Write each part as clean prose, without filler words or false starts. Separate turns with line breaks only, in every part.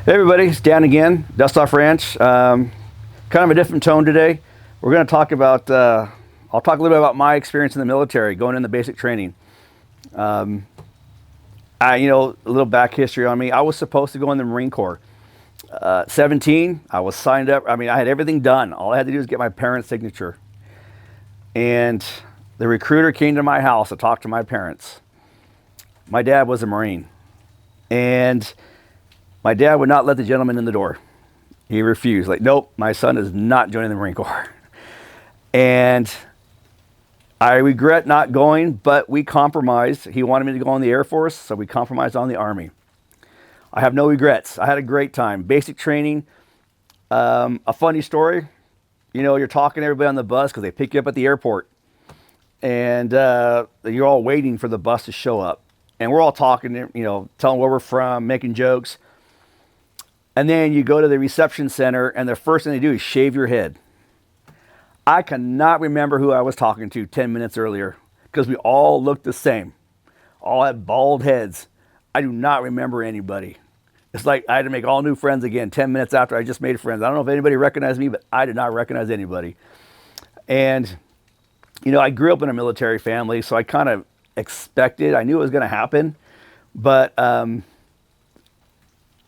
Hey everybody, it's Dan again, Dust Off Ranch. Kind of a different tone today. We're going to talk about, I'll talk a little bit about my experience in the military, going in the basic training. A little back history on me. I was supposed to go in the Marine Corps. 17, I was signed up. I had everything done. All I had to do was get my parents' signature. And the recruiter came to my house to talk to my parents. My dad was a Marine. And my dad would not let the gentleman in the door. He refused. Like, nope, my son is not joining the Marine Corps. And I regret not going, but we compromised. He wanted me to go in the Air Force, so we compromised on the Army. I have no regrets. I had a great time. Basic training. A funny story. You're talking to everybody on the bus because they pick you up at the airport. And you're all waiting for the bus to show up. And we're all talking, telling where we're from, making jokes. And then you go to the reception center, and the first thing they do is shave your head. I cannot remember who I was talking to 10 minutes earlier because we all looked the same. All had bald heads. I do not remember anybody. It's like I had to make all new friends again 10 minutes after I just made friends. I don't know if anybody recognized me, but I did not recognize anybody. And, I grew up in a military family, so I kind of expected, I knew it was going to happen, but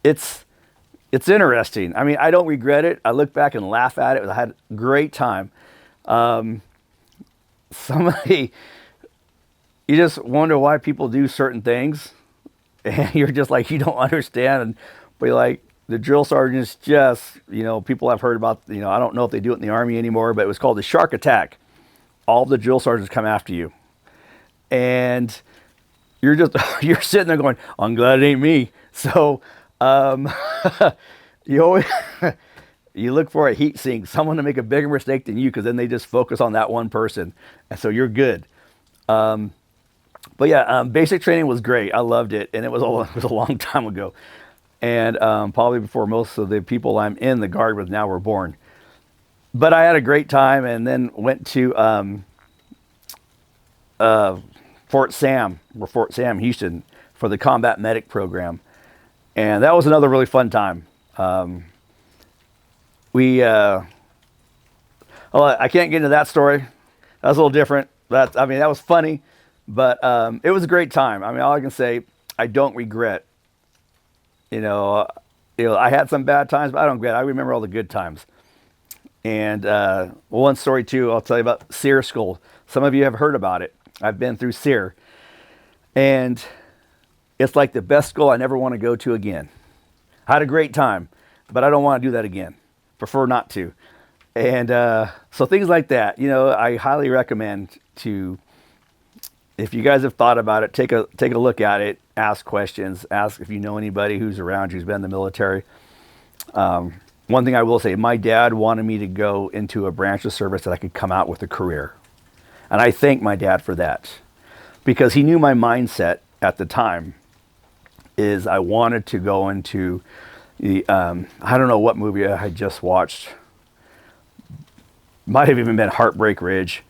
it's interesting. I don't regret it. I look back and laugh at it. I had a great time. You just wonder why people do certain things, and you're just like, you don't understand. But you're like, the drill sergeants just, people have heard about, I don't know if they do it in the Army anymore, but it was called the shark attack. All the drill sergeants come after you. And you're sitting there going, I'm glad it ain't me. So, you always, you look for a heat sink, someone to make a bigger mistake than you, because then they just focus on that one person. And so you're good. Basic training was great. I loved it. And it was a long time ago. And probably before most of the people I'm in the Guard with now were born. But I had a great time, and then went to Fort Sam Houston for the combat medic program. And that was another really fun time. I can't get into that story. That was a little different. That was funny, but it was a great time. All I can say, I don't regret. I had some bad times, but I don't regret. I remember all the good times. And one story too, I'll tell you about SEER School. Some of you have heard about it. I've been through SEER, and it's like the best school I never want to go to again. I had a great time, but I don't want to do that again. Prefer not to. And so things like that, I highly recommend to, if you guys have thought about it, take a look at it, ask questions, ask if you know anybody who's around you who's been in the military. One thing I will say, my dad wanted me to go into a branch of service that I could come out with a career. And I thank my dad for that, because he knew my mindset at the time is I wanted to go into the, I don't know what movie I had just watched. Might have even been Heartbreak Ridge.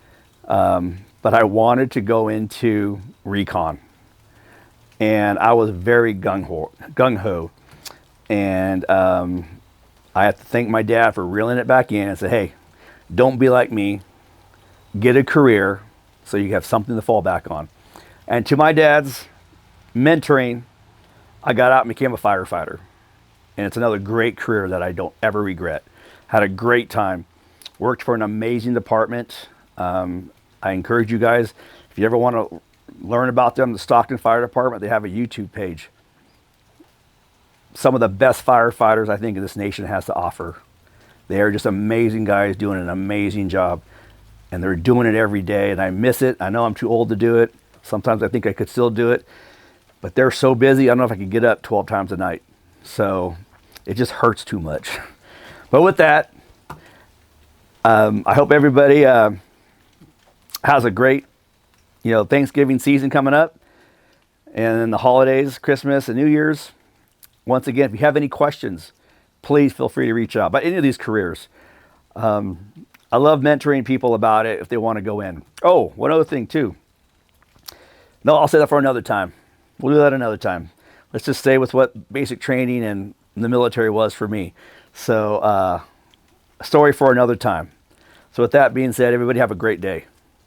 But I wanted to go into recon. And I was very gung-ho. And I have to thank my dad for reeling it back in and say, hey, don't be like me. Get a career so you have something to fall back on. And to my dad's mentoring, I got out and became a firefighter. And it's another great career that I don't ever regret. Had a great time. Worked for an amazing department. I encourage you guys, if you ever want to learn about them, the Stockton Fire Department, they have a YouTube page. Some of the best firefighters I think this nation has to offer. They are just amazing guys doing an amazing job. And they're doing it every day, and I miss it. I know I'm too old to do it. Sometimes I think I could still do it. But they're so busy, I don't know if I could get up 12 times a night. So it just hurts too much. But with that, I hope everybody has a great, Thanksgiving season coming up. And then the holidays, Christmas and New Year's. Once again, if you have any questions, please feel free to reach out about any of these careers. I love mentoring people about it if they want to go in. Oh, one other thing too. No, I'll say that for another time. We'll do that another time. Let's just stay with what basic training and the military was for me. So, a story for another time. So with that being said, everybody have a great day.